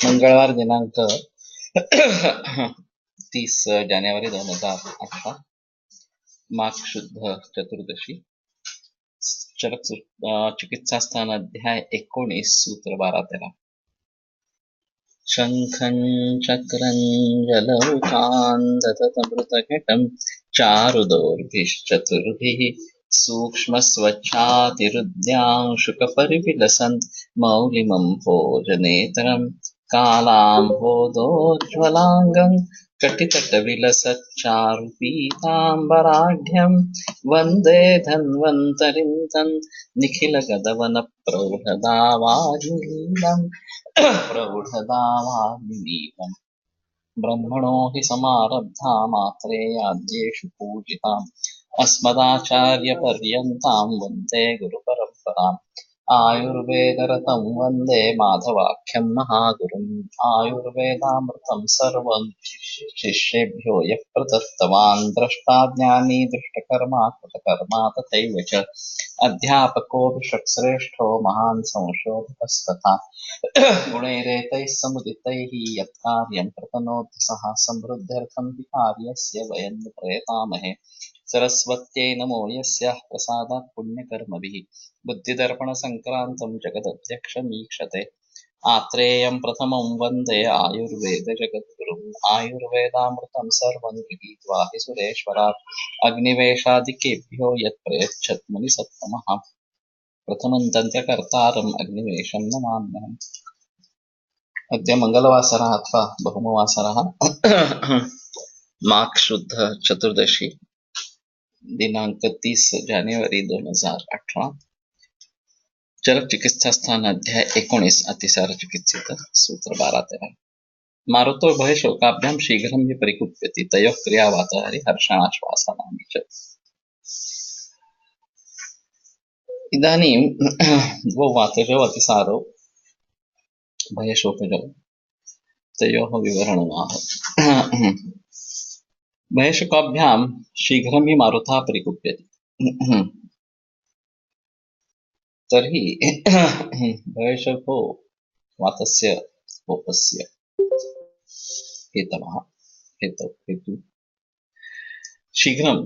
मंगळवार दिनांक 30 जानेवारी 2018 माघ शुद्ध चतुर्दशी चिकित्सा स्थान अध्याय 19 सूत्र 12-13 शंखं चक्रं जलौकान् ददतमृतघटं चारुदोर्भिश्चतुर्भिः सूक्ष्मस्वच्छातिरुद्यांशुकपरिविलसन् मौलिमं भोजनेतरं कालाम्भोदोज्ज्वलाङ्गं कटितटविलसच्चारुपीताम्बराढ्यं वन्दे धन्वन्तरिं तन् निखिलगदवनप्रौढदावाग्निलीलम् प्रौढदावाग्निलीलम् ब्रह्मणो हि समारब्धा मात्रेयाद्येषु पूजिताम् अस्मदाचार्यपर्यन्तां वन्दे गुरुपरम्पराम् आयुर्वेदरतं वन्दे माधवाख्यं महागुरुम् आयुर्वेदामृतं सर्वं शिष्येभ्यो यः प्रदत्तवान् द्रष्टा ज्ञानी दृष्टकर्मा कृतकर्मा तथैव च अध्यापको विषक्श्रेष्ठो महान् संशोधकस्तथा गुणैरेतैः समुदितैः यत्कार्यं प्रतनोति सः समृद्ध्यर्थं हि कार्यस्य वयं प्रयतामहे सरस्वत्यै नमो यस्याः प्रसादात् पुण्यकर्मभिः बुद्धिदर्पणसङ्क्रान्तं जगदध्यक्षमीक्षते आत्रेयं प्रथमं वन्दे आयुर्वेदजगद्गुरुम् आयुर्वेदामृतं सर्वं गृहीत्वा हि सुरेश्वरात् अग्निवेशादिकेभ्यो यत्प्रयच्छत् मुनिसत्तमः प्रथमं तन्त्रकर्तारम् अग्निवेशं नमाम्यहम्। अद्य मंगलवासरः अथवा बहुमवासरः माघ शुद्ध चतुर्दशी दिनांक 30 जानेवारी 2018 चरक चिकित्सा स्थान अध्याय 19 अतिसार चिकित्सित सूत्र 12-13 मारुतो भय शोकाभ्यां शीघ्रं हि परिकुप्यति तयोः क्रियावातहरि हर्षाश्वासनानि च। इदानीं द्वौ वातजौ अतिसारौ भयशोकजौ तयोः विवरणमाह। भयशोकाभ्यां शीघ्रं हि मारुतः परिकुप्यति। तर्हि भयशोको वातस्य कोपस्य हेतवः हेतु शीघ्रं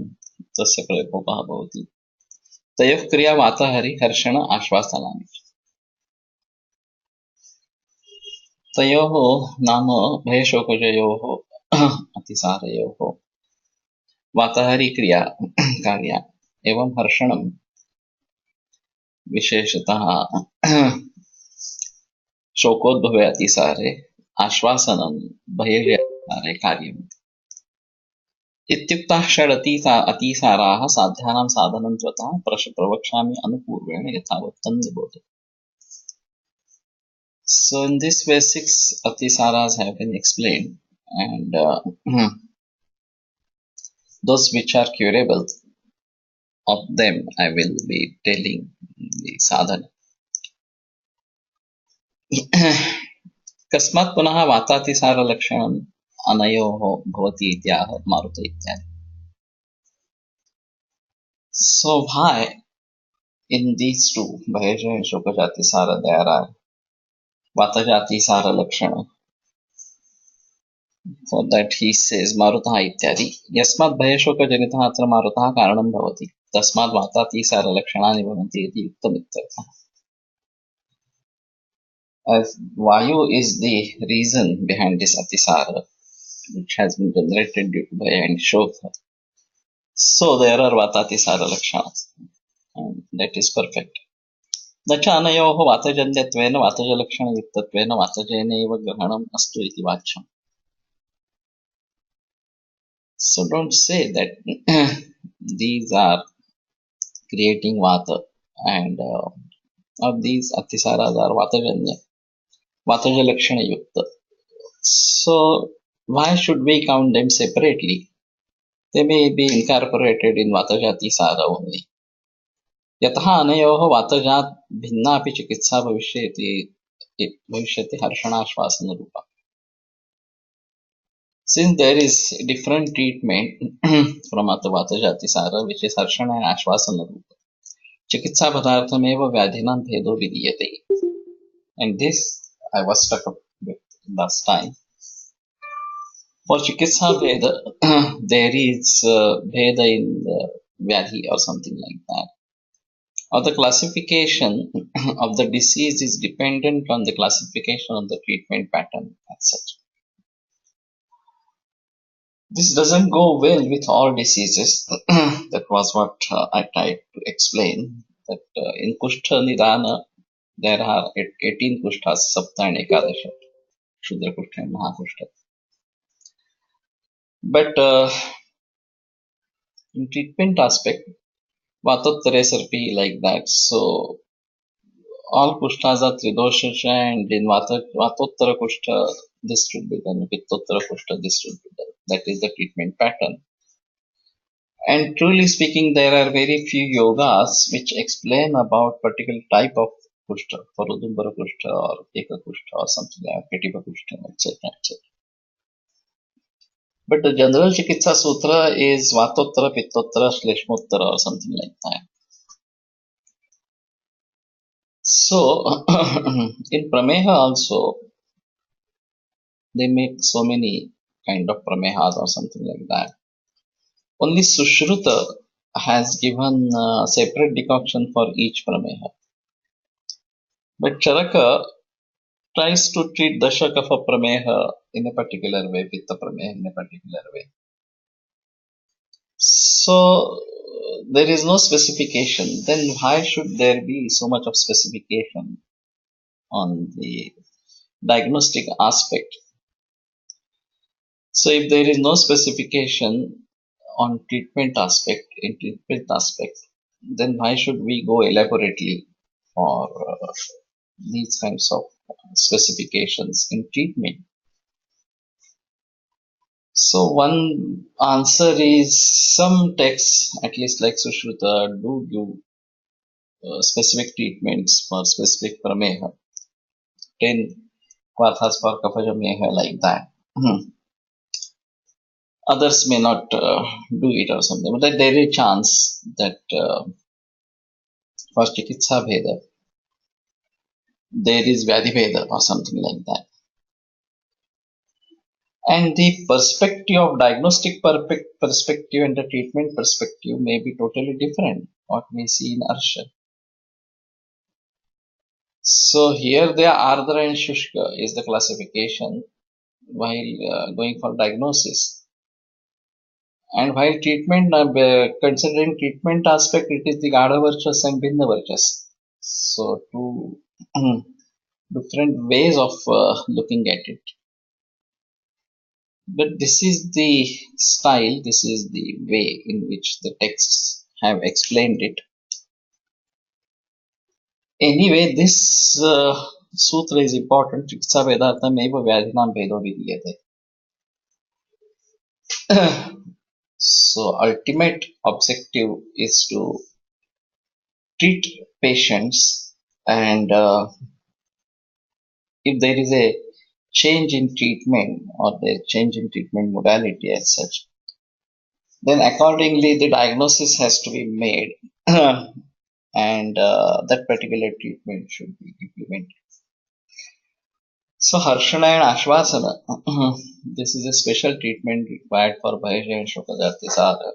तस्य प्रकोपः भवति। तयोः क्रिया वातहरि हर्षण आश्वासनानि। तयोः नाम भयशोकजयोः अतिसारयोः वातहरि क्रिया कार्या एवं हर्षणं विशेषतः शोकोद्भवे अतिसारे आश्वासनं भयजयकारे कार्यम् इत्युक्ताः षड् अतिसाराः साध्यानां साधनं त्वतः प्रवक्ष्यामि अनुपूर्वेण यथावत् तन्निबोध। So in this way 6 atisaras have been explained, and those which are curable of them I will be telling the sadhana. कस्मात् पुनः वातातिसार लक्षणम् अनयोः भवति इत्याह मारुत इत्यादि. So why in these two भयज and शोकजातिसार there are वातजातिसार लक्षण? For that he says मारुतः इत्यादि यस्मात् भयशोकजनितः अत्र मारुतः कारणं भवति तस्मात् वातातिसार लक्षणानि भवन्ति इति उक्तमित्यर्थः. As Vayu is the reason behind this atisara which has been generated due to Bhaya and Shoka, so there are Vatatisara Lakshanas, and that is perfect. Dacha anayoho vatajanyattvena vatajalakshanaयुक्तत्वेन वातजेनैव ग्रहणम् अस्तु इति वाच्यम्. So don't say that these are creating vata and these atisaras are vatajanya, vatajalakshana-yukta. So why should we count them separately? They may be incorporated in vatajatisara only. यतः अनयोः वातजात् भिन्नापि चिकित्सा भविष्यति हर्षणाश्वासनरूपा. Since there is different treatment from वातजातिसार which is हर्षण and आश्वासनरूपा, चिकित्सा पदार्थमेव व्याधिनां भेदो विधीयते. And this I was stuck up with last time. For Chikitsa Veda, there is Veda in the Vyadhi or something like that. Or the classification of the disease is dependent on the classification of the treatment pattern as such. This doesn't go well with all diseases. That was what I tried to explain. That in Kustha Nidana, there are 18 Kusthas, Sapta and Ekadasha, Shudra Kustha and Mahakushta. But in treatment aspect, Vatottara be like that. So all Kushtas are Tridosha and in Vatottara Kushta, this should be done. Pittottara Kushta, this should be done. That is the treatment pattern. And truly speaking, there are very few yogas which explain about particular type of kushta, Parudumbara kushta or Eka kushta or something like Petipa kushta, etc., etc. But the general Chikitsa Sutra is Vatottara, Pittottara, Shleshmottara or something like that. So, in Prameha also, they make so many kind of Pramehas or something like that. Only Sushruta has given separate decoction for each Prameha. But Charaka tries to treat Dashaka of a Prameha in a particular way, Pitta Prameha in a particular way. So there is no specification. Then why should there be so much of specification on the diagnostic aspect? So if there is no specification on treatment aspect, then why should we go elaborately for these kinds of specifications in treatment? So one answer is some texts, at least like Sushruta, do give specific treatments for specific prameha. 10 kvathas for kaphajameha like that. Others may not do it or something, but there is a chance that for Chikitsa Veda, there is Vyadhi Veda or something like that. And the perspective of diagnostic perspective and the treatment perspective may be totally different, what we see in Arsha. So here the Ardhra and Shushka is the classification while going for diagnosis. And while treatment, considering treatment aspect, it is the Gadha Varchas and Bhinna Varchas. So two different ways of looking at it. But this is the style, this is the way in which the texts have explained it. Anyway, this sutra is important. Chikitsa Vedartham eva Vyadhinam Vedo Vidiyate. So ultimate objective is to treat patients, and if there is a change in treatment or the change in treatment modality as such, then accordingly the diagnosis has to be made and that particular treatment should be implemented. So Harshana and Ashvasana, this is a special treatment required for Bhaja and Shokajati,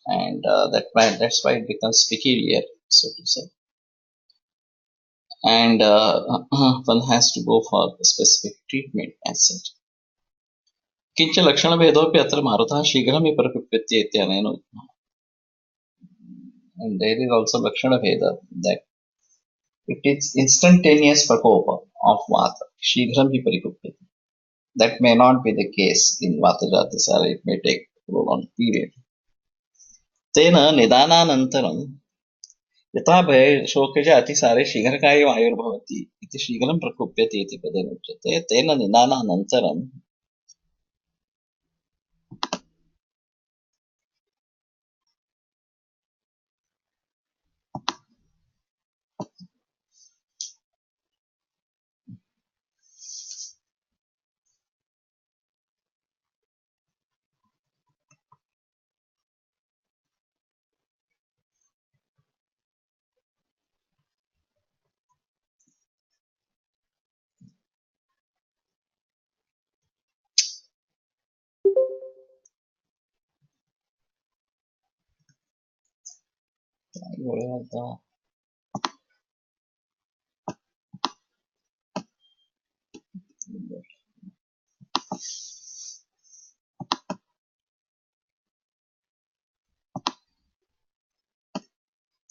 and that's why it becomes peculiar, so to say. And one has to go for the specific treatment as such. किंच लक्षणभेदोऽपि अत्र मारुतः शीघ्रमेव प्रकुप्यते इत्यनेन उक्तः. And there is also Lakshana Veda that it is instantaneous prakopa of Vata. Shighram hi parikupyate. That may not be the case in Vata Jatisara. It may take a prolonged period. Tena nidananantaram यथा भये शोकज अतिसारे शीघ्रकार्य वायुर्भवति इति शीघ्रं प्रकुप्यते इति पदेन उच्यते. तेन निदानानन्तरं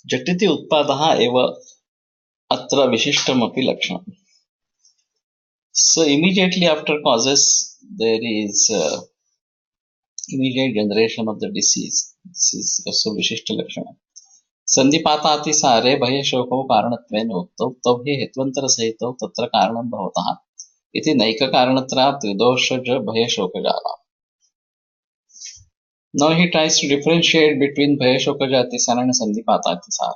झटिति उत्पादः एव अत्र विशिष्टमपि लक्षणम्. So immediately after causes, there is immediate generation of the disease. This is also Vishishta Lakshana. संधिपातातिसारे भयशोको कारणत्वेन उक्तौ तौ हि हेत्वन्तरसहितौ तत्र कारणं भवतः इति नैककारणत्रात् त्रिदोषज भयशोकजाला. Now he tries to differentiate between भयशोकजा अतिसार and संधिपातातिसार.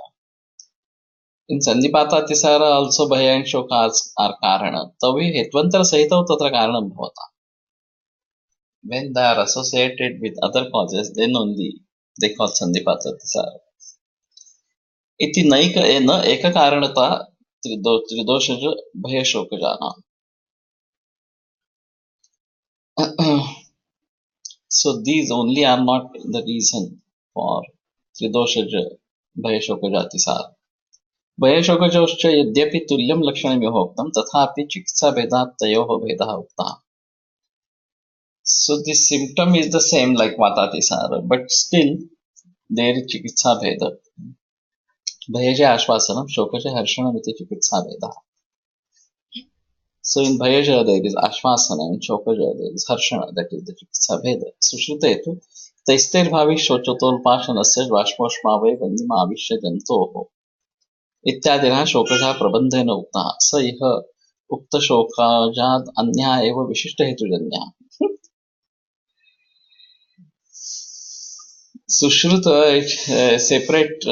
In संधिपातातिसार also bhaya and shoka are karana. तौ हि हेत्वन्तरसहितौ तत्र कारणं भवतः. When they are associated with other causes, then only they call संधिपातातिसार. इति नैक न एककारणता त्रिदोषज भयशोकजानाम्. So these only are not the reason for त्रिदोषज भयशोकजातिसार. भयशोकजोश्च यद्यपि तुल्यं लक्षणमिह उक्तं तथापि चिकित्साभेदात् तयोः भेदः उक्तः. So this symptom is the same like vatatisara, but still there is chikitsa bheda. Bhayaja ashvasanam, shokaja harshanam iti chikitsa bheda. So in Bhayaja there is ashvasana, in shokaja there is harshana, that is the chikitsa bheda. Sushrutetu तैस्तेर भावी शोचतोल्पाशनस्य बाष्पोष्मावय वन्यमा आविश्य जन्तोः इत्यादिना शोकजा प्रबन्धेन उक्तः. स इह उक्तशोकाजाद् अन्यः एव विशिष्टहेतुजन्यः. Sushruta separate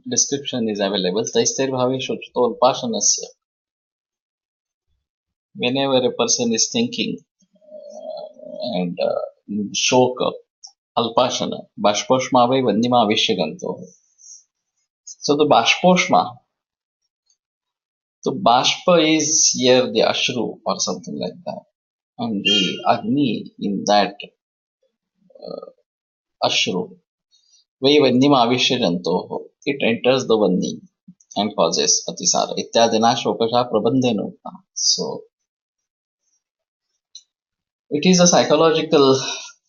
description is available. Taistir bhavi shochito ulpasanasya. Whenever a person is thinking and shoka, alpashana, bashposhma vai vandima avishyaganto. So the bashposhma, so bashpa is here the ashru or something like that. And the agni in that ashru, vai vandima avishyaganto, it enters the vandi and causes atisara. Ityadina shokasha prabandhena. So it is a psychological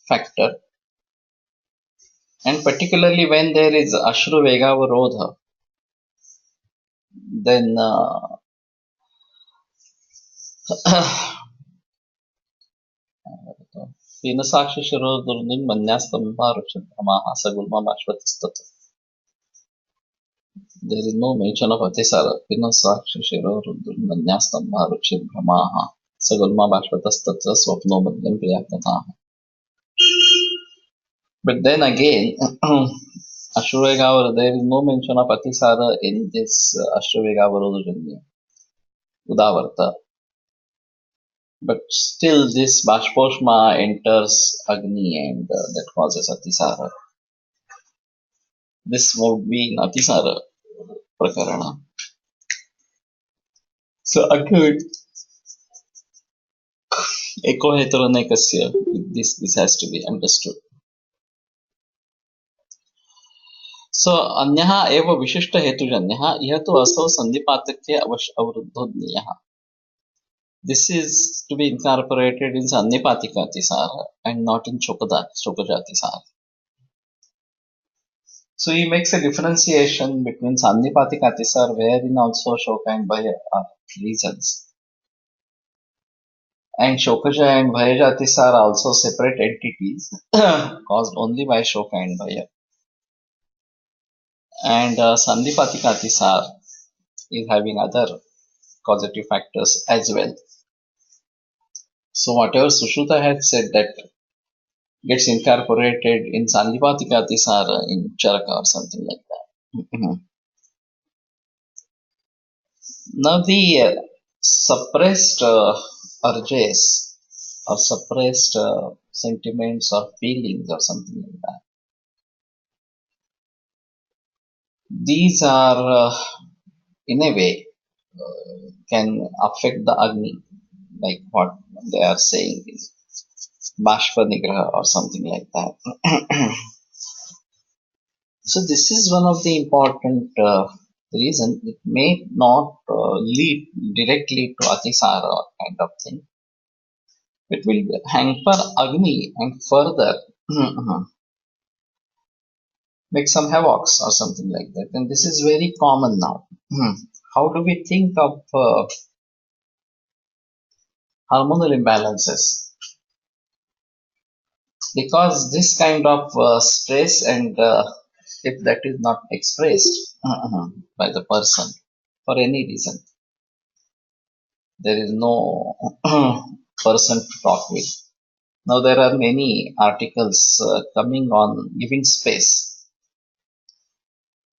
factor, and particularly when there is ashru vegavarodha, then Pinasakshi Shirodurdin Manyastamba Ruchidhramaha Sagulma Bashvatistat. There is no mention of Atisara. Pinasakshi Shirodurdin Manyastamba Ruchidhramaha Sagulma Bashvatistat Swapno Madhyam Priyakataha. But then again, Ashurvegavara, there is no mention of Atisara in this Ashurvegavarodha Udavarta. But still this Bashposhma enters Agni and that causes Atisara. This would be in Atisara Prakarana. So again, Eko Heteronekasya, this has to be understood. So Anyaha eva Vishishta Hetujanyaha, Ihatu Aso Sandipatake Avruddhodniyaha. This is to be incorporated in Sandipatika Atisara and not in Shokajatisara. So he makes a differentiation between Sandipatika Atisara, wherein also Shoka and Bhaya are reasons. And Shokaja and Bhayaja Atisara are also separate entities caused only by Shoka and Bhaya. And Sandipatika Atisara is having other causative factors as well. So whatever Sushruta had said that gets incorporated in Sandipatika Atisara in Charaka or something like that. Now the suppressed urges or suppressed sentiments or feelings or something like that, these are in a way can affect the Agni, like what they are saying is Bashpa Nigraha or something like that. So this is one of the important reason. It may not lead directly to Atisara kind of thing. It will hamper Agni and further make some havocs or something like that. And this is very common now. How do we think of hormonal imbalances? Because this kind of stress and if that is not expressed by the person for any reason, there is no person to talk with. Now there are many articles coming on giving space,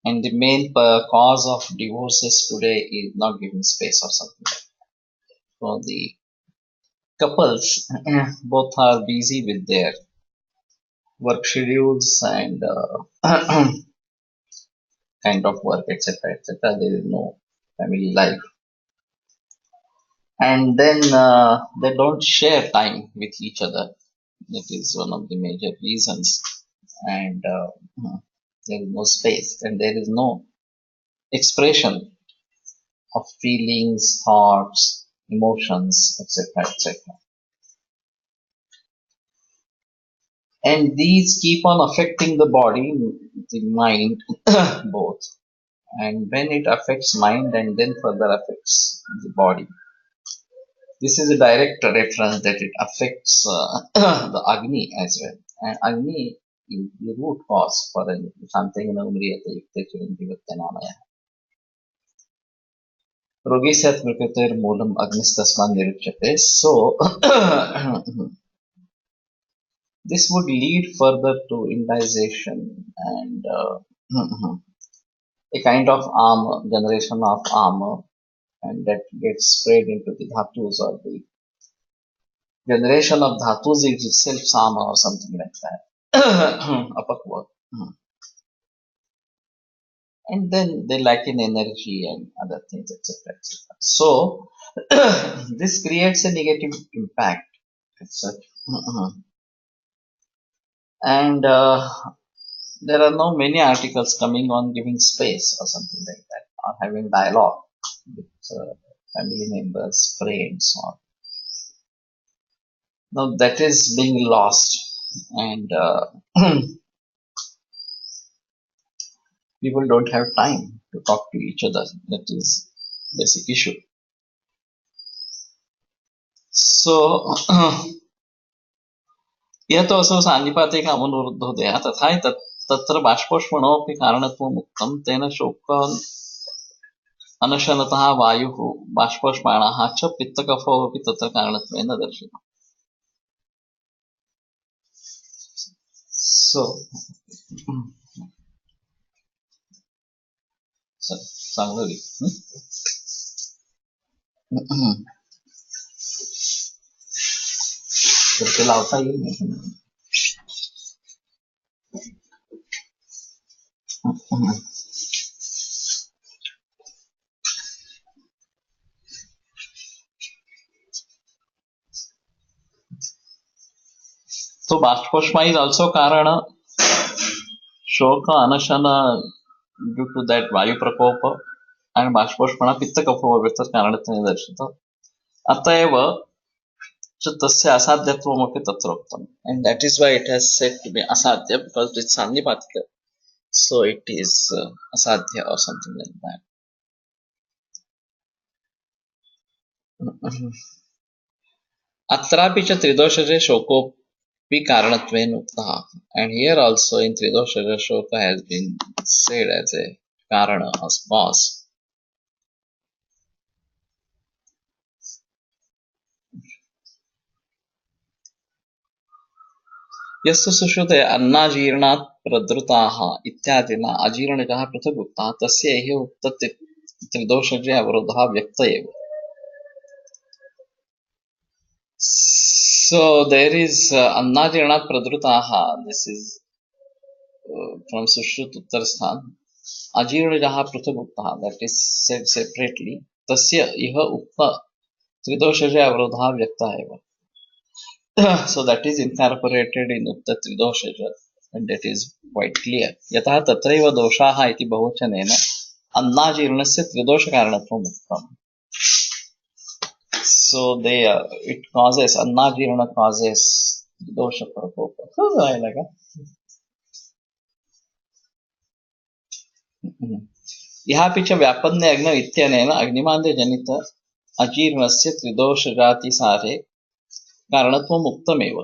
and the main cause of divorces today is not giving space or something. So the couples both are busy with their work schedules and kind of work, etc., etc. There is no family life, and then they don't share time with each other. That is one of the major reasons, and there is no space, and there is no expression of feelings, thoughts, emotions, etc., etc. And these keep on affecting the body, the mind, both. And when it affects mind and then further affects the body, this is a direct reference that it affects the Agni as well. And Agni is the root cause for something in Umriyate Yukte Chiranjivatyanamaya. Rogisyat Mrikutir Moolam Agnistasman Niruchyate. So, this would lead further to indigestion and a kind of armor, generation of armor, and that gets spread into the dhatus or the generation of dhatus is itself sama or something like that. Apakva. And then they lack in energy and other things, etc. etc. So this creates a negative impact as such. And there are now many articles coming on giving space or something like that, or having dialogue with family members, friends, or now that is being lost, and people don't have time to talk to each other. That is basic issue. So यह तो असौ सान्निपातिक अमनुरुद्धोदयः तथा तत्र बाष्पोष्मणोऽपि कारणत्वम् उक्तं तेन शोकान् अनशनतः वायुः बाष्पोष्माणः च पित्तकफोऽपि तत्र कारणत्वेन दर्शितम्. So चांगलं तर ते लावता येईल. So Bashposhma is also Karana, Shoka, Anashana due to that Vayu Prakopa, and Bashposhmana Pitta Kapo Vitar Kanadatan Darshita. Atayeva Tasya Asadhyatvamopi Tatroktam. And that is why it has said to be Asadhya, because it's Sannipatika. So it is Asadhya or something like that. Atrapi cha Tridoshaje Shokopi Karanatven Uktaha. And here also in Tridoshaja Shoka has been said as a Karana or cause. यस्य सुश्रुते अन्नाजीर्णात् प्रदृताः इत्यादिना अजीर्णकः पृथक् उक्तः तस्य एहि उक्त त्रिदोषजे अवरोधः व्यक्त एव. So there is अन्नाजीर्णात् प्रदृताः. This is from Sushrut Uttarsthan. अजीर्णकः पृथक् उक्तः, that is said separately. तस्य इह उक्त त्रिदोषजे अवरोधः व्यक्त एव. So that is incorporated in Ukta Tridoshaja, and that is quite clear. Yatah tatraiva doshaha iti bahuvachanena annajirnasya tridosha-karanatvam uktam. So it causes annajirna causes dosha prakopa. समझ आया लगा? यहापि च व्यापन्ने अग्नौ इत्यनेन अग्निमान्द्यजनित अजीर्णस्य त्रिदोषजातिसारे कारणत्वम् उक्तमेव.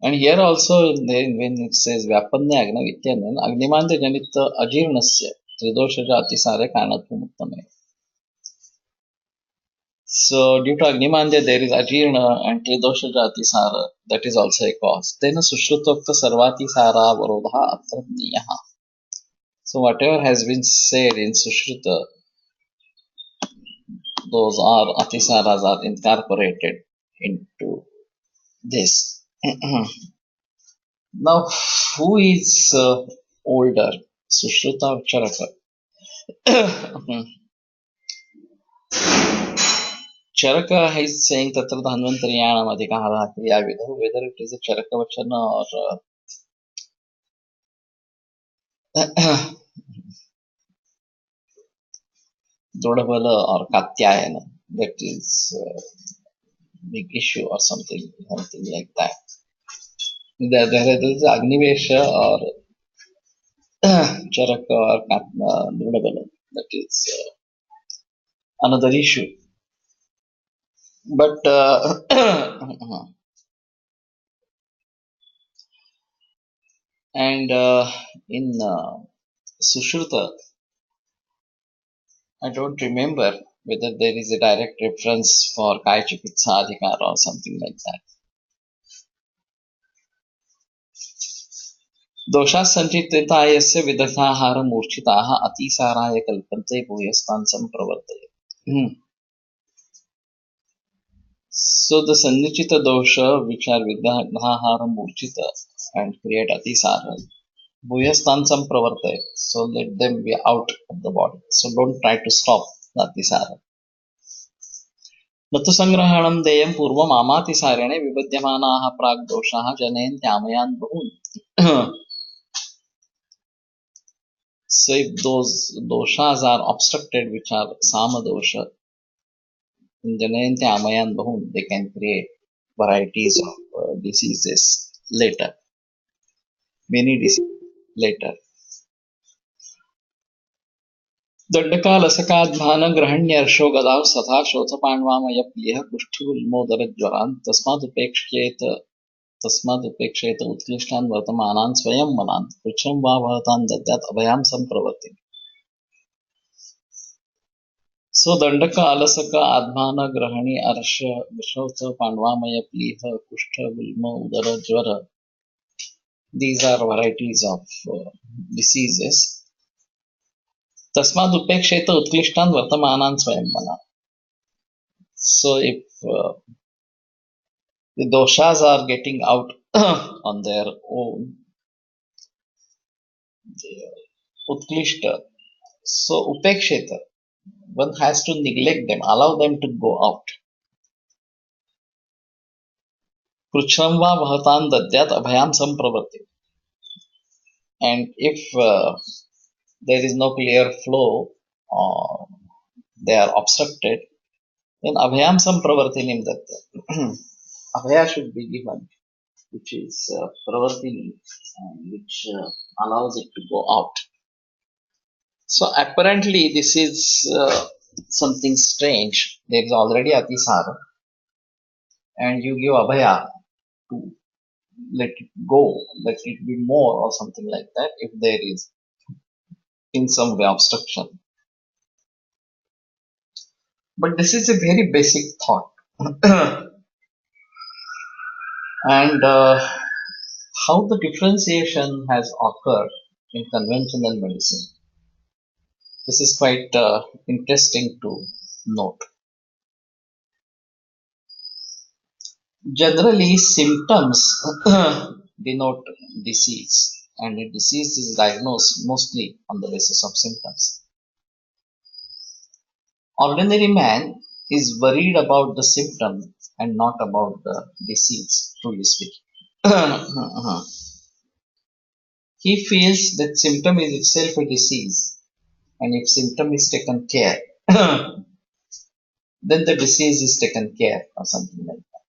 And here also when it says व्यापन्ने अग्नौ इत्यनेन अग्निमान्द्यजनित अजीर्णस्य त्रिदोषजातिसारे कारणत्वम् उक्तमेव. So due to Agnimandya there is Ajirna and Tridosha Jatisara, that is also a cause. Then Sushrutokta Sarvatisara Varodha Atradniyaha. So whatever has been said in Sushruta, those are Atisaras are incorporated into this. Now who is older, Sushruta or Charaka? Charaka is saying Tatra Dhanvantariyanam Adhikaha Kriya Vidhu, whether it is a Charaka Vachana or Dodabala or Katyayana, that is big issue or something like that. There is Agnivesha or Charaka or Dodabala, that is another issue. But and in Sushruta, I don't remember whether there is a direct reference for CHIKITSA adhikara or something like that. दोषाः सञ्चित्रिता यस्य विदग्धाहार मूर्छिताः अतिसाराय कल्पन्ते भूयस्तान् सम्प्रवर्तये. So the sannichita dosha which are vidagdhahara murchita and create atisara, bhuyastan sampravartaya, so let them be out of the body. So don't try to stop the atisara. नतु संग्रहणं देयं पूर्वम् आमातिसारेणे विबध्यमानाः प्राग् दोषाः जनयन् त्यामयान् बहून्. So if those doshas are obstructed, which are sama dosha, janayante amayan bahun, they can create varieties of diseases later, many diseases later. दंडकालसकाद्भान ग्रहण्यर्षो गदाव तथा शोथपाण्वामयप्रियः कुष्ठिगुल्मोदरज्वरान् तस्मादुपेक्षेत उत्कृष्टान् वर्तमानान् स्वयं मनान् पृच्छं वा भवतान् दद्यात् अभयां सम्प्रवर्ति. So Dandaka, Alasaka, Admana, Grahani, Arsha, Vishota, Pandvamaya, Pliha, Kushtha, Vilma, Udara, Jvara. These are varieties of diseases. Tasmad Upeksheta Utklishtan Vartamanan Swayamana. So if the doshas are getting out on their own, Utklishta, so Upeksheta, one has to neglect them, allow them to go out. Pruchram va bhavatan dadyat abhayam sampravarti. And if there is no clear flow or they are obstructed, then abhayam sampravartinim dadyat. Abhaya should be given, which is pravartini, which allows it to go out. So apparently this is something strange. There is already atisara, and you give abhaya to let it go, let it be more or something like that if there is in some way obstruction. But this is a very basic thought. And how the differentiation has occurred in conventional medicine. This is quite interesting to note. Generally, symptoms denote disease, and a disease is diagnosed mostly on the basis of symptoms. Ordinary man is worried about the symptom and not about the disease, truly speaking. He feels that symptom is itself a disease, and if symptom is taken care, then the disease is taken care or something like that.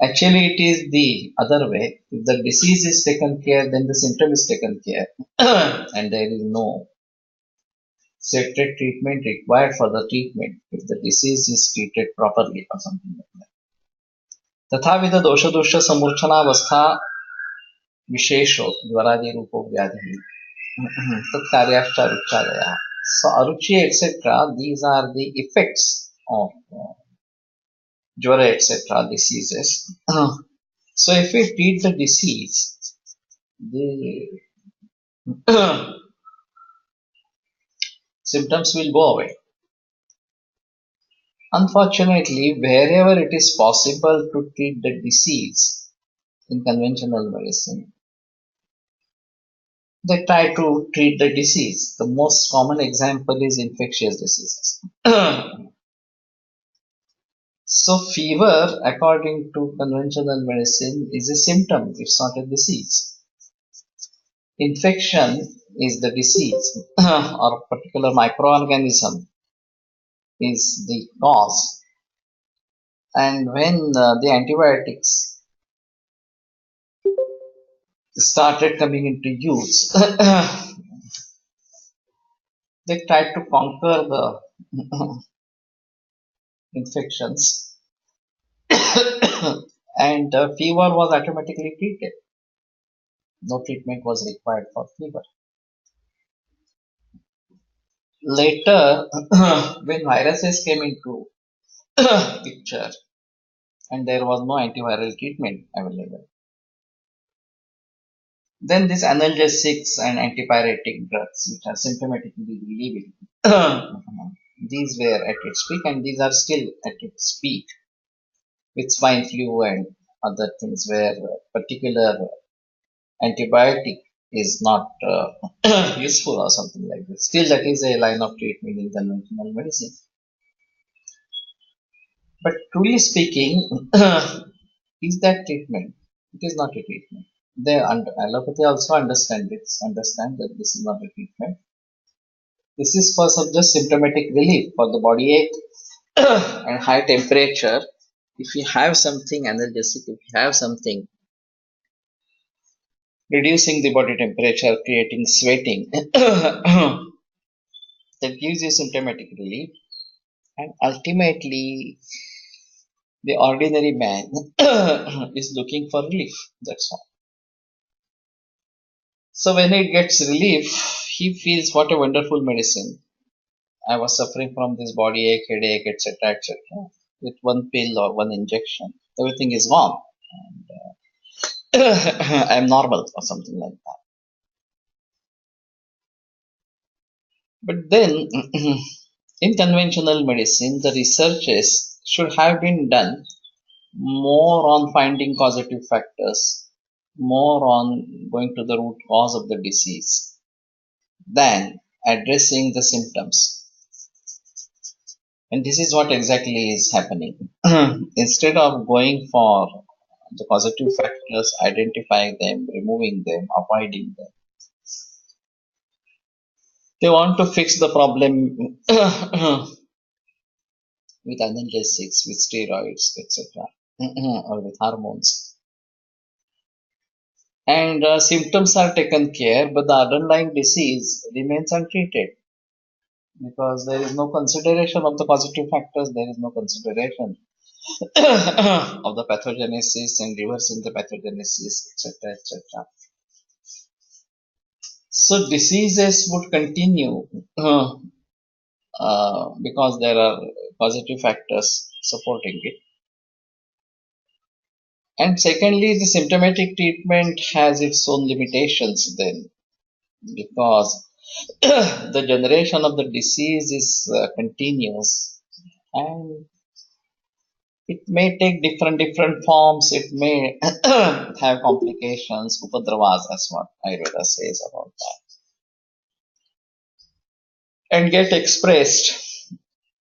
Actually, it is the other way. If the disease is taken care, then the symptom is taken care, and there is no separate treatment required for the treatment if the disease is treated properly or something like that. तथाविध दोषदुष्ट समूर्छनावस्था विशेषो ज्वरादि रूपो व्याधि तत्कार्याश्च अरुच्यादयः. So aruchi etc. These are the effects of jvara etc. diseases. So if we treat the disease, the symptoms will go away. Unfortunately, wherever it is possible to treat the disease in conventional medicine, they try to treat the disease. The most common example is infectious diseases. So fever, according to conventional medicine, is a symptom. It's not a disease. Infection is the disease or a particular microorganism is the cause. And when the antibiotics started coming into use, they tried to conquer the infections and fever was automatically treated. No treatment was required for fever. Later, when viruses came into picture and there was no antiviral treatment available, then these analgesics and antipyretic drugs, which are symptomatically relieving, these were at its peak and these are still at its peak with swine flu and other things where particular antibiotic is not useful or something like this. Still, that is a line of treatment in conventional medicine. But truly speaking, is that treatment? It is not a treatment. Allopathy also understand that this is not a treatment. This is for some just symptomatic relief for the body ache and high temperature. If you have something analgesic, if you have something reducing the body temperature, creating sweating, that gives you symptomatic relief. And ultimately, the ordinary man is looking for relief. That's all. So when it gets relief, he feels what a wonderful medicine. I was suffering from this body ache, headache, etc., etc. With one pill or one injection, everything is gone. And I'm normal or something like that. But then, in conventional medicine, the researches should have been done more on finding causative factors, more on going to the root cause of the disease than addressing the symptoms. And this is what exactly is happening. Instead of going for the causative factors, identifying them, removing them, avoiding them, they want to fix the problem with analgesics, with steroids, etc., or with hormones. And symptoms are taken care, but the underlying disease remains untreated because there is no consideration of the positive factors, there is no consideration of the pathogenesis and reversing the pathogenesis, etc., etc. So diseases would continue because there are positive factors supporting it. And secondly, the symptomatic treatment has its own limitations then, because the generation of the disease is continuous and it may take different forms. It may have complications, upadravas, that's what Ayurveda says about that, and get expressed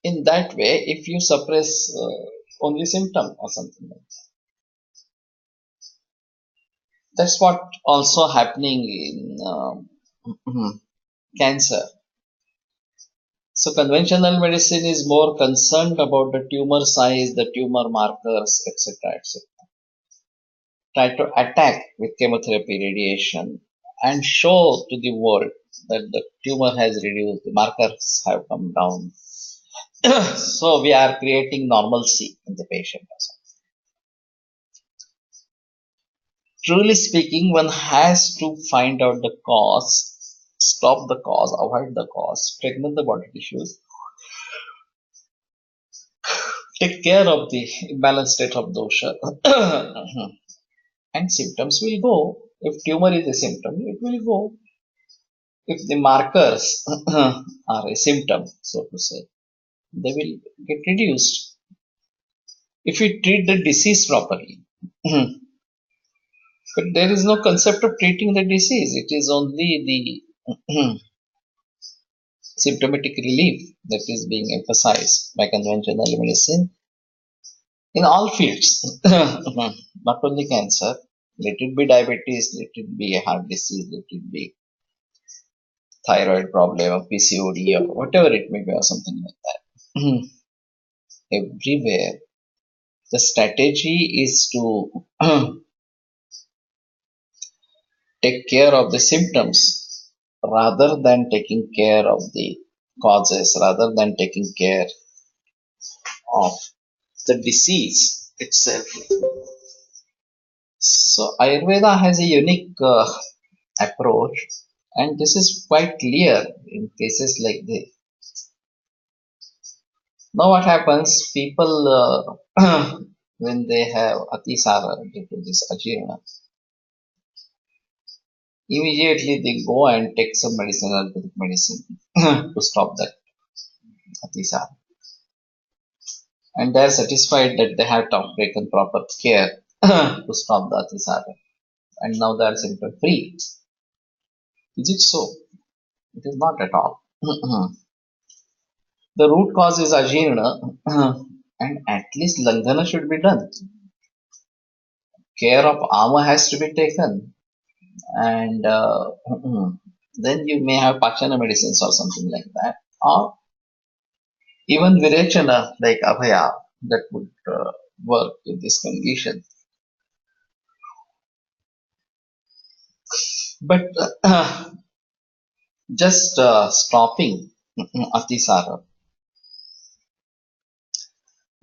in that way if you suppress only symptom or something like that. That's what also happening in cancer. So conventional medicine is more concerned about the tumor size, the tumor markers, etc., etc. Try to attack with chemotherapy, radiation, and show to the world that the tumor has reduced, the markers have come down. So we are creating normalcy in the patient. Truly speaking, one has to find out the cause, stop the cause, avoid the cause, strengthen the body tissues, take care of the imbalanced state of dosha, and symptoms will go. If tumor is a symptom, it will go. If the markers are a symptom, so to say, they will get reduced. If we treat the disease properly, but there is no concept of treating the disease. It is only the symptomatic relief that is being emphasized by conventional medicine in all fields, not only cancer. Let it be diabetes, let it be a heart disease, let it be thyroid problem or PCOD or whatever it may be or something like that. Everywhere, the strategy is to take care of the symptoms rather than taking care of the causes, rather than taking care of the disease itself. So Ayurveda has a unique approach, and this is quite clear in cases like this. Now, what happens? People, when they have ATISAR due to this ajirana, immediately they go and take some medicine, allopathic medicine, to stop that ATISAR, and they are satisfied that they have taken proper care to stop the ATISAR, and now they are symptom free. Is it so? It is not at all. The root cause is ajirna, and at least langhana should be done. Care of ama has to be taken, and then you may have pachana medicines or something like that, or even virechana like abhaya that would work in this condition. But just stopping atisara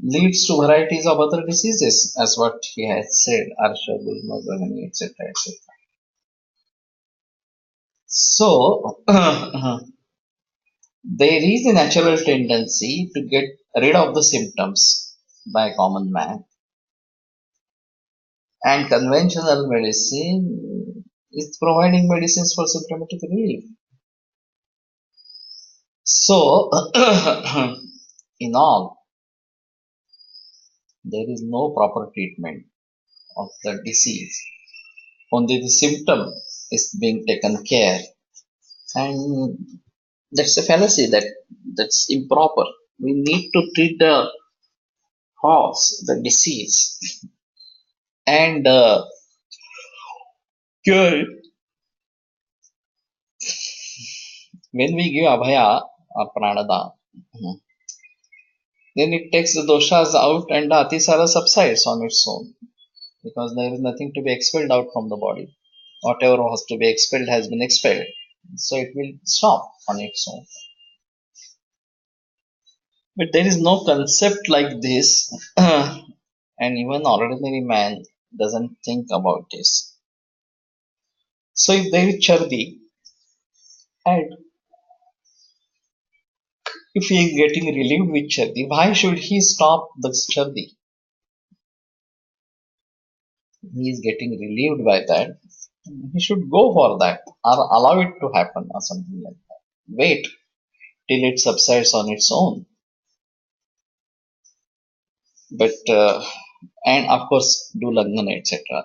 leads to varieties of other diseases, as what he has said, arsha, gulma, grahani, etc., etc. So there is a natural tendency to get rid of the symptoms by common man, and conventional medicine is providing medicines for symptomatic relief. So, in all, there is no proper treatment of the disease. Only the symptom is being taken care, and that's a fallacy. That's improper. We need to treat the cause, the disease, and cure it. When we give abhaya or pranada, then it takes the doshas out and the atisara subsides on its own, because there is nothing to be expelled out from the body. Whatever was to be expelled has been expelled. So it will stop on its own. But there is no concept like this, and even ordinary man doesn't think about this. So if there is chardi, and if he is getting relieved with chardi, why should he stop the chardi? He is getting relieved by that. He should go for that or allow it to happen or something like that. Wait till it subsides on its own. But and of course do Lagna, etc.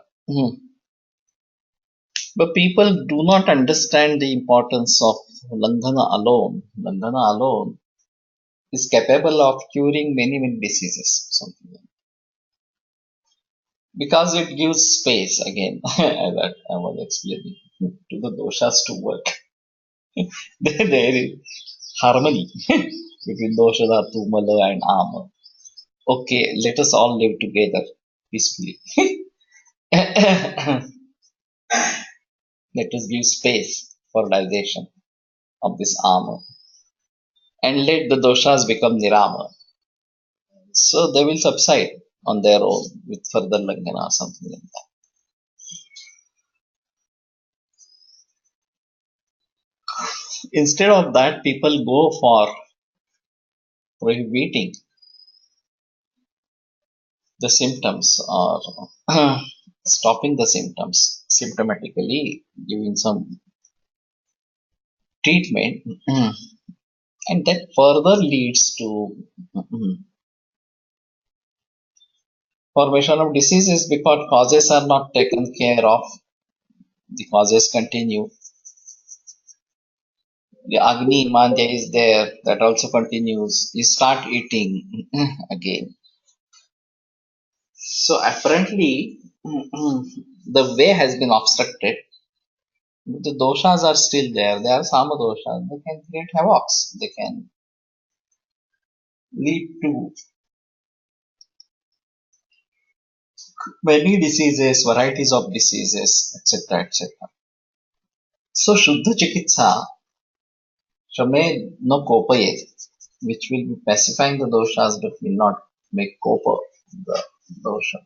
But people do not understand the importance of Langhana alone. Langhana alone is capable of curing many, many diseases. Something like because it gives space again, that I was explaining, to the doshas to work. There is harmony between dosha, dhatu, mala, and ama. Okay, let us all live together peacefully. Let us give space for digestion of this ama and let the doshas become nirama. So they will subside on their own with further lagana or something like that. Instead of that, people go for prohibiting the symptoms or stopping the symptoms symptomatically, giving some treatment, and that further leads to formation of diseases because causes are not taken care of. The causes continue. The Agni Mandya is there, that also continues. You start eating again. So apparently, the way has been obstructed. The doshas are still there. They are sama doshas. They can create havocs. They can lead to many diseases, varieties of diseases, etc., etc. So Shuddha Chikitsa, Shame no kopaye, which will be pacifying the doshas but will not make kopa the dosha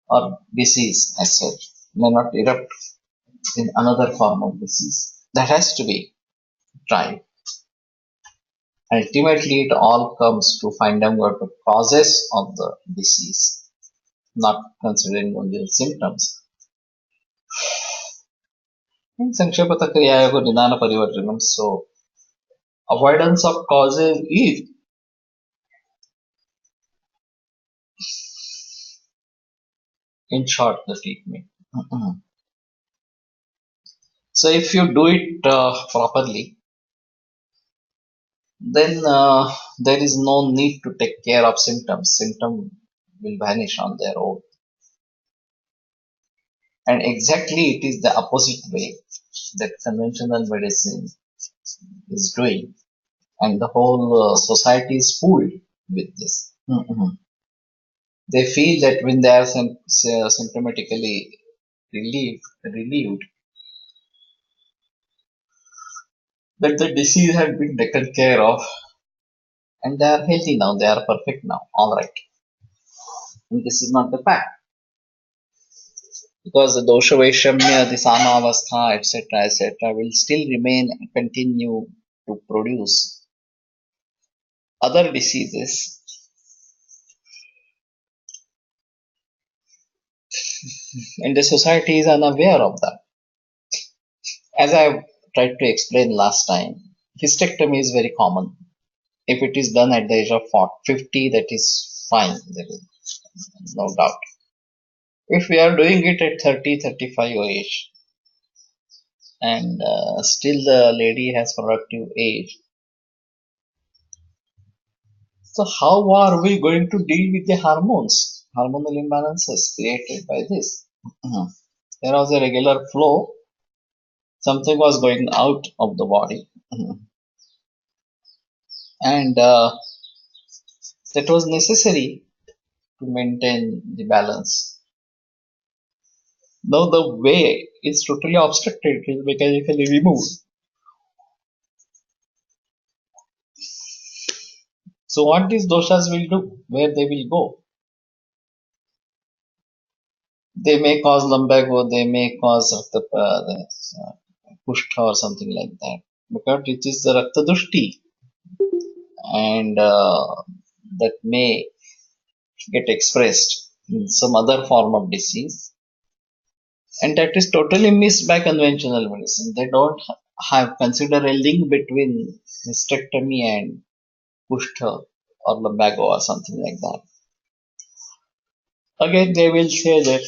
or disease as such, may not erupt in another form of disease. That has to be tried. Ultimately, it all comes to find out what the causes of the disease, not considering only the symptoms. In Sankshepa Kriyayoga Nidana Parivarjanam, so avoidance of causes is, in short, the treatment. So if you do it properly, then there is no need to take care of symptoms. Symptom will vanish on their own. And exactly it is the opposite way that conventional medicine is doing. And the whole society is fooled with this. They feel that when they are symptomatically relieved, that the disease has been taken care of and they are healthy now, they are perfect now, alright. And this is not the fact. Because the dosha vaishamya, the samavastha, etc., will still remain and continue to produce other diseases. And the society is unaware of that. As I tried to explain last time, hysterectomy is very common. If it is done at the age of 50, that is fine. There is no doubt. If we are doing it at 30, 35 age, and still the lady has productive age, so how are we going to deal with the hormones, hormonal imbalances created by this? There was a regular flow, something was going out of the body, and that was necessary to maintain the balance. Now the way is totally obstructed, it is mechanically removed. So what these doshas will do, where they will go? They may cause lumbago, they may cause Kustha or something like that. Because it is the Rakta Dushti, and that may get expressed in some other form of disease, and that is totally missed by conventional medicine. They don't have consider a link between hysterectomy and Kustha or lumbago or something like that. Again, they will say that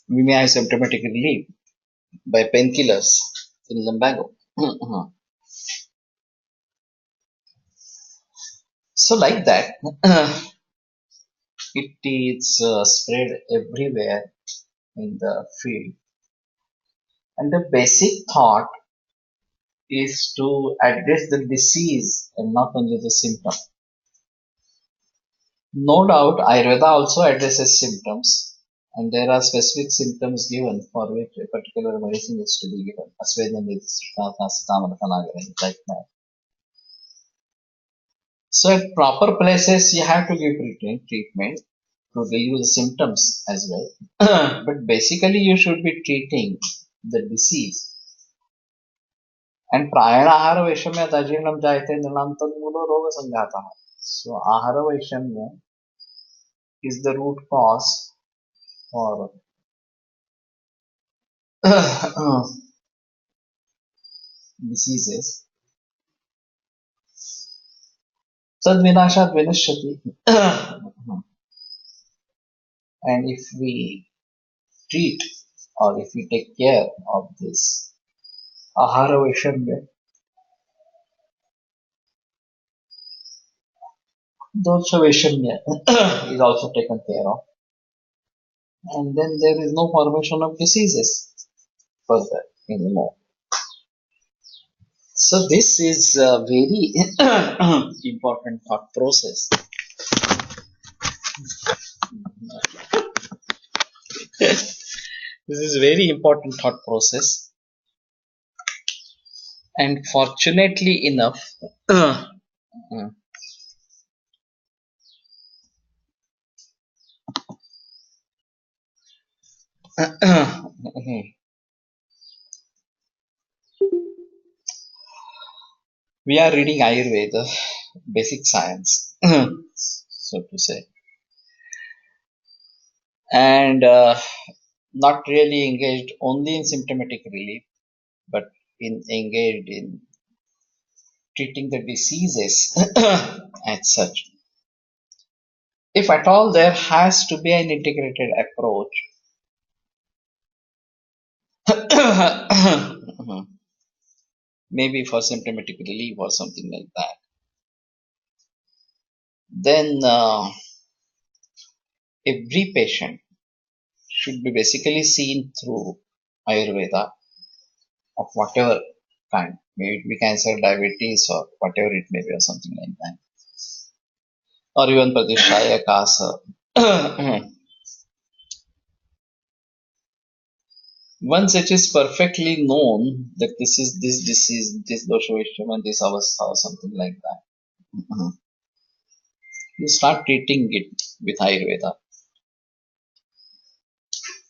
we may have symptomatic relief by painkillers in lumbago. So like that, it is spread everywhere in the field. And the basic thought is to address the disease and not only the symptom. No doubt, Ayurveda also addresses symptoms, and there are specific symptoms given for which a particular medicine is to be given. Asvedam is like that. So at proper places, you have to give treatment to relieve the symptoms as well. But basically, you should be treating the disease. And प्रायण आहार वैषम्यात् अजीर्णं जायते नृणां तन्मूलो रोगसंघातः. So ahara vaishamya is the root cause for diseases. Tadvinashat vinashyati. And if we treat or if we take care of this ahara vaishamya, dosha vaishamya is also taken care of. And then there is no formation of diseases further anymore. So this is a very important thought process. This is very important thought process. And fortunately enough, we are reading Ayurveda, basic science, so to say, and not really engaged only in symptomatic relief, but engaged in treating the diseases as such. If at all there has to be an integrated approach, maybe for symptomatic relief or something like that, then every patient should be basically seen through Ayurveda of whatever kind. Maybe it be cancer, diabetes, or whatever it may be, or something like that. Or even Pradishaya Kasa. Once it is perfectly known that this is this disease, this dosha vaishyam, and this avastha, or something like that, you start treating it with Ayurveda.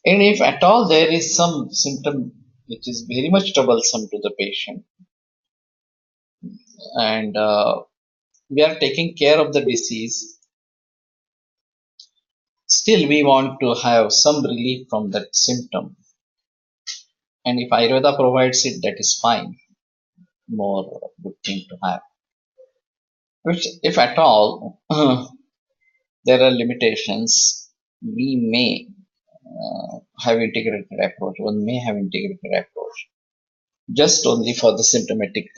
And if at all there is some symptom which is very much troublesome to the patient, and we are taking care of the disease, still we want to have some relief from that symptom. And if Ayurveda provides it, that is fine. More good thing to have. Which, if at all there are limitations, we may have integrated approach. One may have integrated approach just only for the symptomatic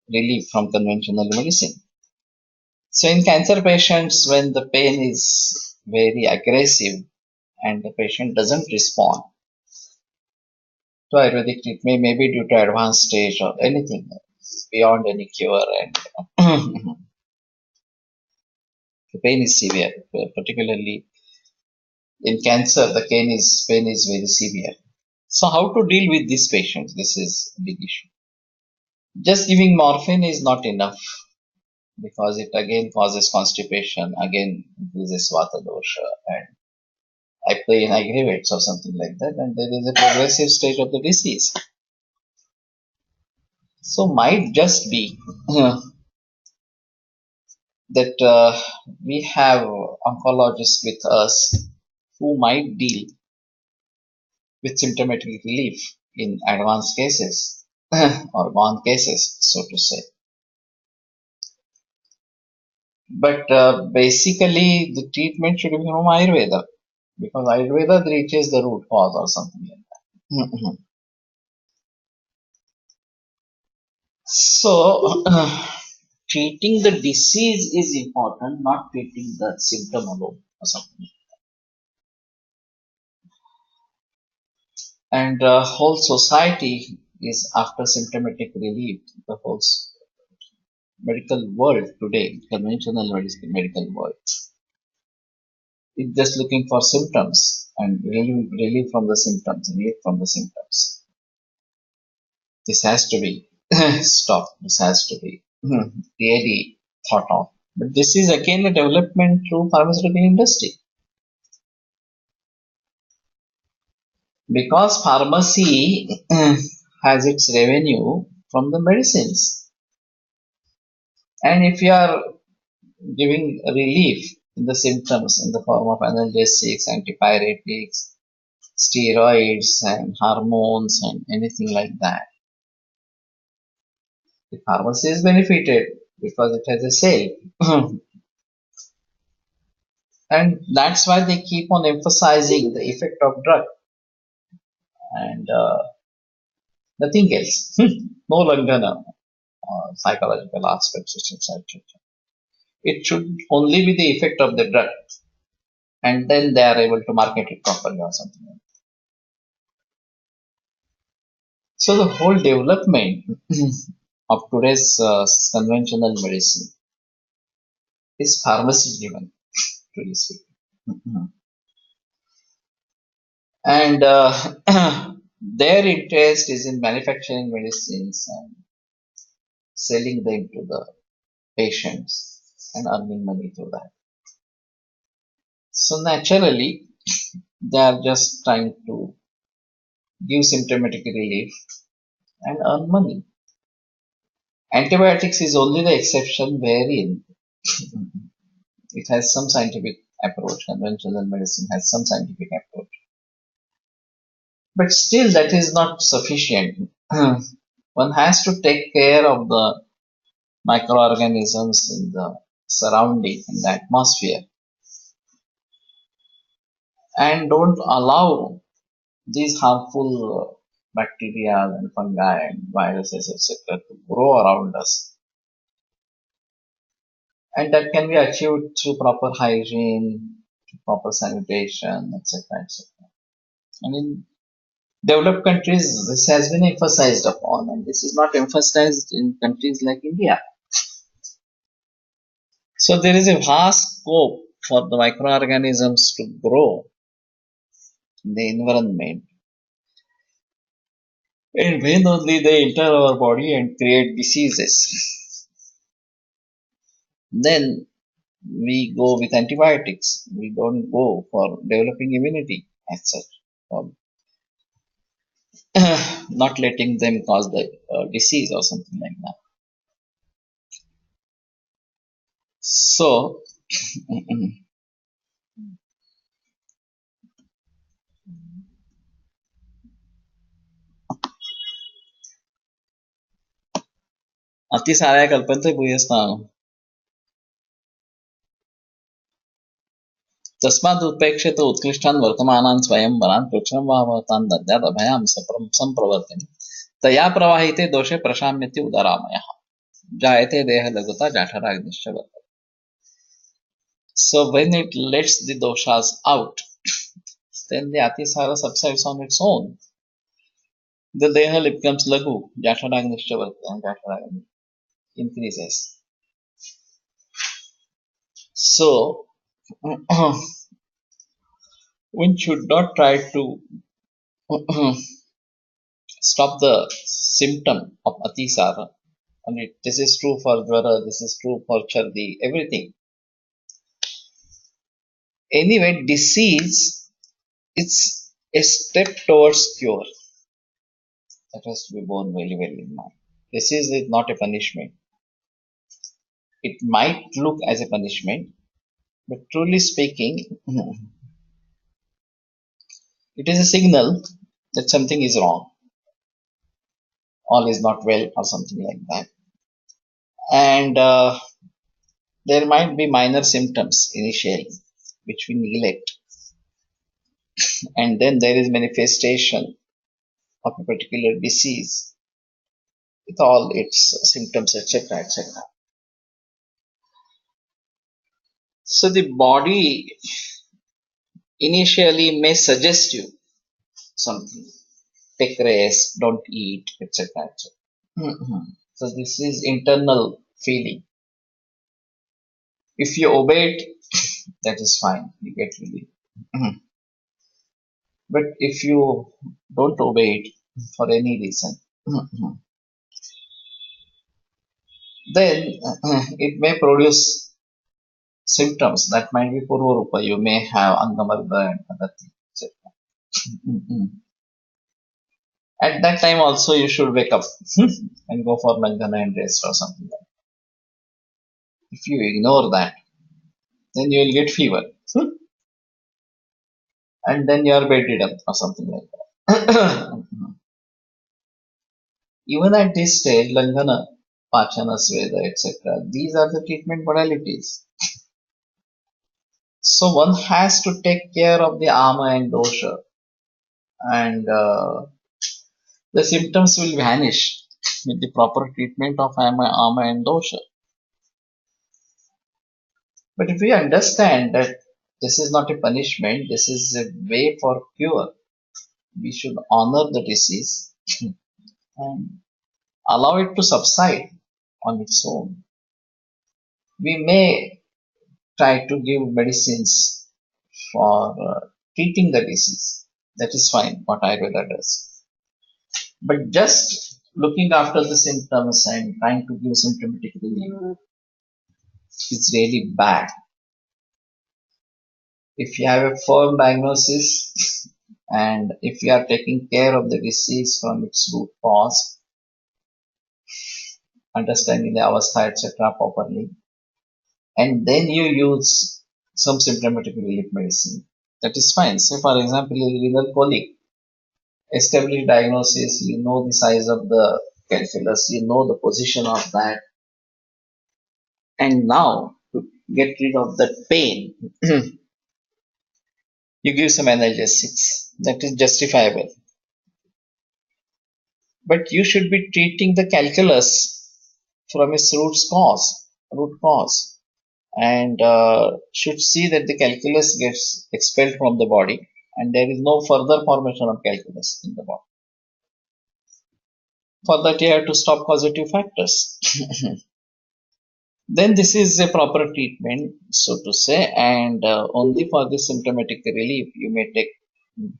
relief from conventional medicine. So in cancer patients, when the pain is very aggressive and the patient doesn't respond to Ayurvedic treatment, maybe due to advanced stage or anything beyond any cure, and the pain is severe, particularly in cancer, the pain is very severe. So how to deal with these patients? This is a big issue. Just giving morphine is not enough because it again causes constipation, again increases vata dosha, and pain aggravates or something like that, and there is a progressive stage of the disease. So might just be that we have oncologists with us who might deal with symptomatic relief in advanced cases or gone cases, so to say. But basically, the treatment should be from Ayurveda because Ayurveda reaches the root cause or something like that. So, treating the disease is important, not treating the symptom alone or something. And whole society is after symptomatic relief. The whole medical world today, conventional medical world, is just looking for symptoms and relief from the symptoms, relief from the symptoms. This has to be stopped. This has to be really thought of. But this is again a development through pharmaceutical industry. Because pharmacy has its revenue from the medicines. And if you are giving relief in the symptoms in the form of analgesics, antipyretics, steroids and hormones and anything like that, the pharmacy is benefited because it has a sale. And that's why they keep on emphasizing the effect of drug and nothing else. No longer psychological aspects, etc. It should only be the effect of the drug, and then they are able to market it properly or something like that. So the whole development of today's conventional medicine is pharmacy driven, to speaking. And their interest is in manufacturing medicines and selling them to the patients and earning money through that. So naturally, they are just trying to give symptomatic relief and earn money. Antibiotics is only the exception wherein it has some scientific approach. Conventional medicine has some scientific approach. But still, that is not sufficient. One has to take care of the microorganisms in the surrounding, in the atmosphere, and don't allow these harmful bacteria and fungi and viruses, etc., to grow around us. And that can be achieved through proper hygiene, proper sanitation, etc., etc. I mean, developed countries, this has been emphasized upon, and this is not emphasized in countries like India. So there is a vast scope for the microorganisms to grow in the environment. And when only they enter our body and create diseases, then we go with antibiotics. We don't go for developing immunity as such, or not letting them cause the disease or something like that. So, अतिसाराय कल्पन्ते भूयस्ताम् तस्माद् उत्प्रेक्ष्यत उत्कृष्टान् वर्तमानान् स्वयंवरान् कृच्छ्रं वा भवतान् दद्यात् अभयां सम्प्रवर्तिनि तया प्रवाहिते दोषे प्रशाम्यति उदरामयः जायते देहलघुता जाठराग्निश्च वर्तते. So when it lets the doshas out, then the atisara subsides on its own. The deha becomes lagu, jaఠaragnischa vartate, and jaఠaragni increases. So one should not try to stop the symptom of atisara. And this is true for jvara, this is true for chardi, everything. Anyway, disease is a step towards cure. That has to be borne very well in mind. Disease is not a punishment. It might look as a punishment, but truly speaking, it is a signal that something is wrong, all is not well, or something like that. And there might be minor symptoms initially, which we neglect, and then there is manifestation of a particular disease with all its symptoms, etc., etc. So the body initially may suggest you something. Take rest, don't eat, etc. Mhm. So this is internal feeling. If you obey it, that is fine. You get relief. Mhm. But if you don't obey it for any reason, mhm, then it may produce symptoms that might be Purvarupa. You may have Angamarga and other things, etc. Mhm. At that time also you should wake up and go for Langana and rest or something like that. If you ignore that, then you will get fever. And then you are bedridden or something like that. Even at this stage, Langana, Pachana, Sveda, etc., these are the treatment modalities. So one has to take care of the ama and dosha, and the symptoms will vanish with the proper treatment of ama and dosha. But if we understand that this is not a punishment, this is a way for cure, we should honor the disease and allow it to subside on its own. We may try to give medicines for treating the disease. That is fine, what Ayurveda does. But just looking after the symptoms and trying to give symptomatic relief is really bad. If you have a firm diagnosis and if you are taking care of the disease from its root cause, understanding the avastha, etc., properly, and then you use some symptomatic relief medicine, that is fine. Say, for example, a renal colic, established diagnosis, you know the size of the calculus, you know the position of that, and now to get rid of that pain, you give some analgesics. That is justifiable. But you should be treating the calculus from its root cause, and should see that the calculus gets expelled from the body, and there is no further formation of calculus in the body. For that, you have to stop causative factors. Then this is a proper treatment, so to say, and only for the symptomatic relief you may take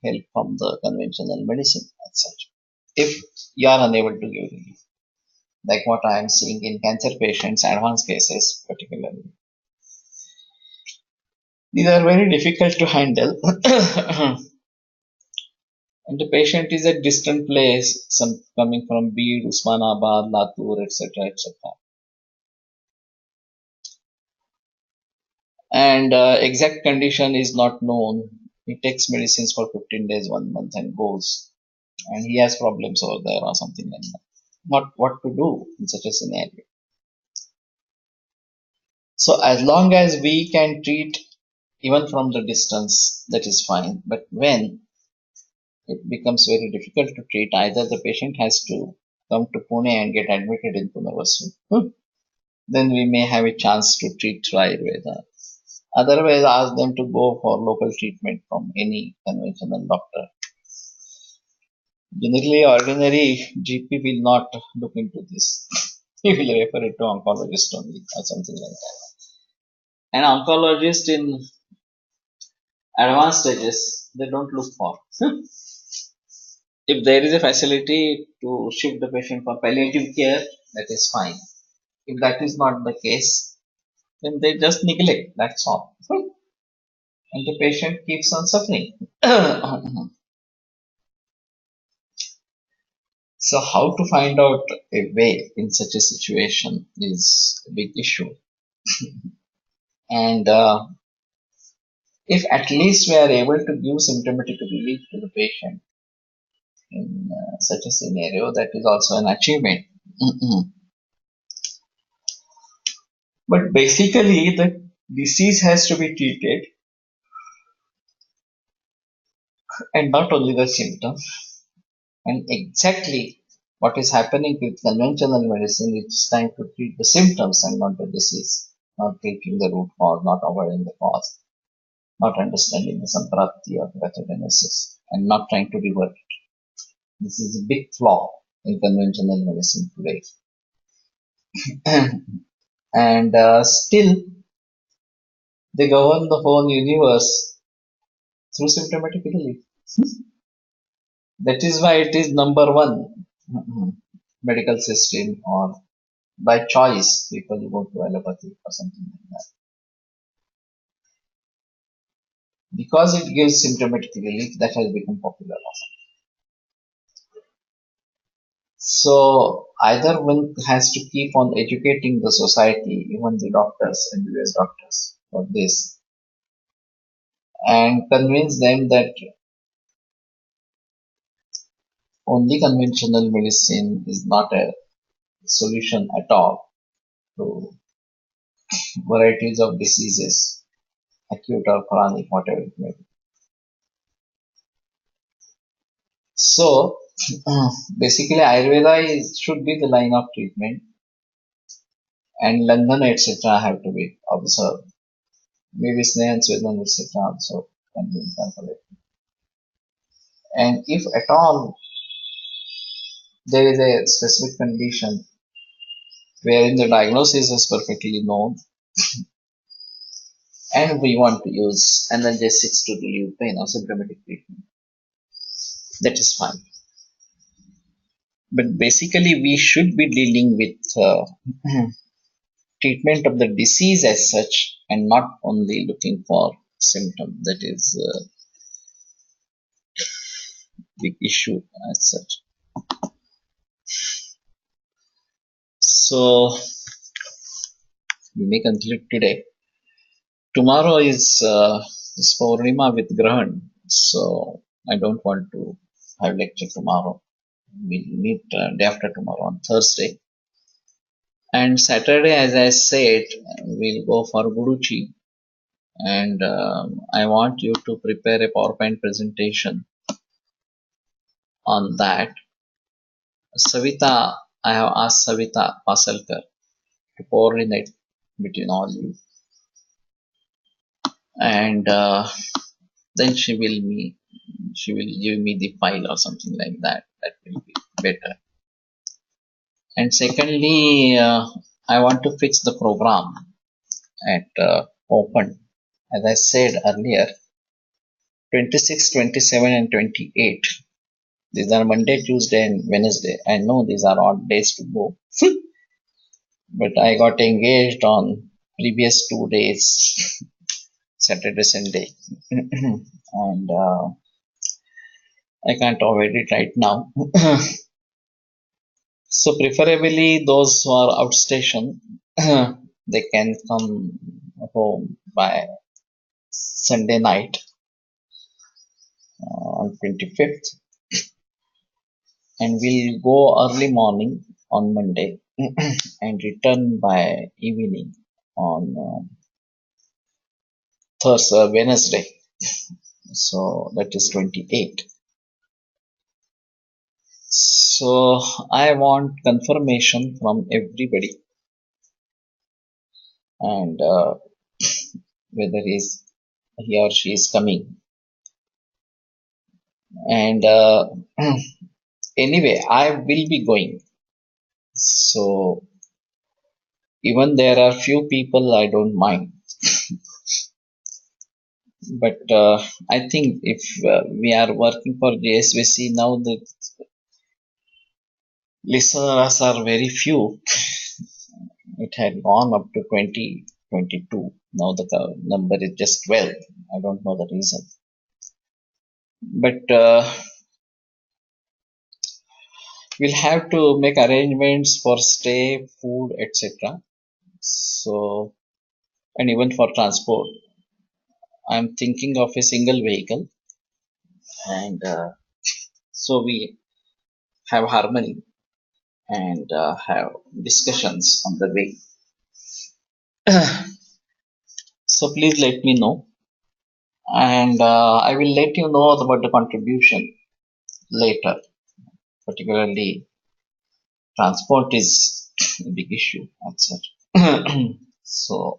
help from the conventional medicine as such. If you are unable to give relief, like what I am seeing in cancer patients, advanced cases particularly, these are very difficult to handle, and the patient is at distant place, some coming from Bid, Usmanabad, Latur, etc., etc. And exact condition is not known. He takes medicines for 15 days, 1 month, and goes, and he has problems over there or something like that. What to do in such a scenario? So as long as we can treat even from the distance, that is fine. But when it becomes very difficult to treat, either the patient has to come to Pune and get admitted in Punarvasu, then we may have a chance to treat through Ayurveda. Otherwise, ask them to go for local treatment from any conventional doctor. Generally, ordinary GP will not look into this. He will refer it to oncologist only or something like that. An oncologist in advanced stages, they don't look for. If there is a facility to shift the patient for palliative care, that is fine. If that is not the case, then they just neglect, that's all. And the patient keeps on suffering. So how to find out a way in such a situation is a big issue. And if at least we are able to give symptomatic relief to the patient in such a scenario, that is also an achievement. But basically, the disease has to be treated and not only the symptom. And exactly what is happening with conventional medicine, it's trying to treat the symptoms and not the disease. not treating the root cause, not avoiding the cause, not understanding the samprapti or pathogenesis, and not trying to revert it. This is a big flaw in conventional medicine today. And still, they govern the whole universe through symptomatic relief. That is why it is number one medical system, or by choice, people go to allopathy or something like that. Because it gives symptomatic relief, that has become popular also. So either one has to keep on educating the society, even the doctors, MBBS doctors, for this, and convince them that only conventional medicine is not a solution at all to varieties of diseases, acute or chronic, whatever it may be. So basically, Ayurveda should be the line of treatment, and London, etc., have to be observed. Maybe Sneha and Swedan, etc., also can be incorporated. And if at all there is a specific condition wherein the diagnosis is perfectly known, and we want to use analgesics to relieve pain or symptomatic treatment, that is fine. But basically, we should be dealing with treatment of the disease as such, and not only looking for symptom. That is a big issue as such. So we may conclude today. Tomorrow is Purnima with Grahan, so I don't want to have lecture tomorrow. We'll meet day after tomorrow on Thursday. And Saturday, as I said, we'll go for Guruchi. And I want you to prepare a PowerPoint presentation on that. Savita, I have asked Savita Pasalkar to coordinate between all you. And then she will give me the file or something like that. That will be better. And secondly, I want to fix the program at Open. As I said earlier, 26, 27, and 28. These are Monday, Tuesday, and Wednesday. I know these are odd days to go, but I got engaged on previous 2 days, Saturday, Sunday, and I can't avoid it right now. So preferably those who are outstation, they can come home by Sunday night on 25th, and we'll go early morning on Monday and return by evening on Thursday, Wednesday. So that is 28. So I want confirmation from everybody, and whether he or she is coming. And anyway, I will be going. So even there are few people, I don't mind. But I think if we are working for JSVC now, the listeners are very few. It had gone up to 20, 22. Now the number is just 12. I don't know the reason. But we'll have to make arrangements for stay, food, etc. So, and even for transport. I'm thinking of a single vehicle, and so we have harmony and have discussions on the way. So please let me know, and I will let you know about the contribution later. Particularly, transport is a big issue as such. So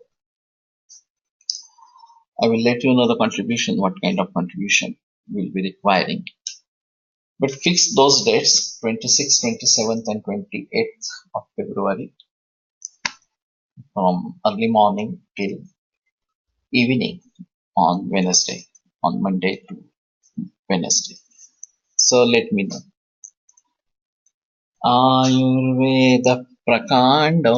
I will let you know the contribution, what kind of contribution we'll be requiring. But fix those dates, 26th, 27th and 28th of February, from early morning till evening on Wednesday, on Monday to Wednesday. So let me know. Ayurveda प्रकाण्डो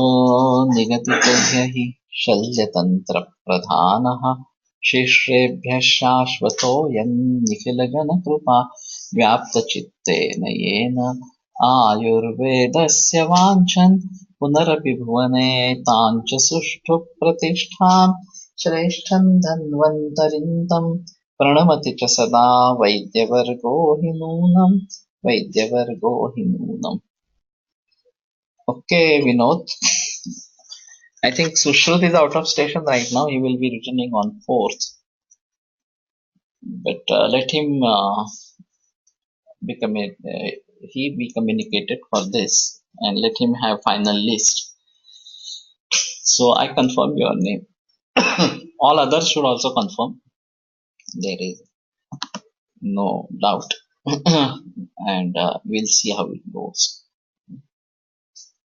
निगदितो हि शल्यतन्त्र प्रधानः शिष्येभ्यः शाश्वतोऽयं निखिलजनकृपा व्याप्तचित्तेन येन आयुर्वेदस्य वाञ्छन् पुनरपि भुवने ताञ्च सुष्ठु प्रतिष्ठां श्रेष्ठं धन्वन्तरिं तं प्रणमति च सदा वैद्यवर्गो हि नूनम् वैद्यवर्गो हि नूनम्. Okay, Vinod. I think Sushruth is out of station right now. He will be returning on 4th. But let him he be communicated for this, and let him have final list. So I confirm your name. All others should also confirm. There is no doubt. And we'll see how it goes.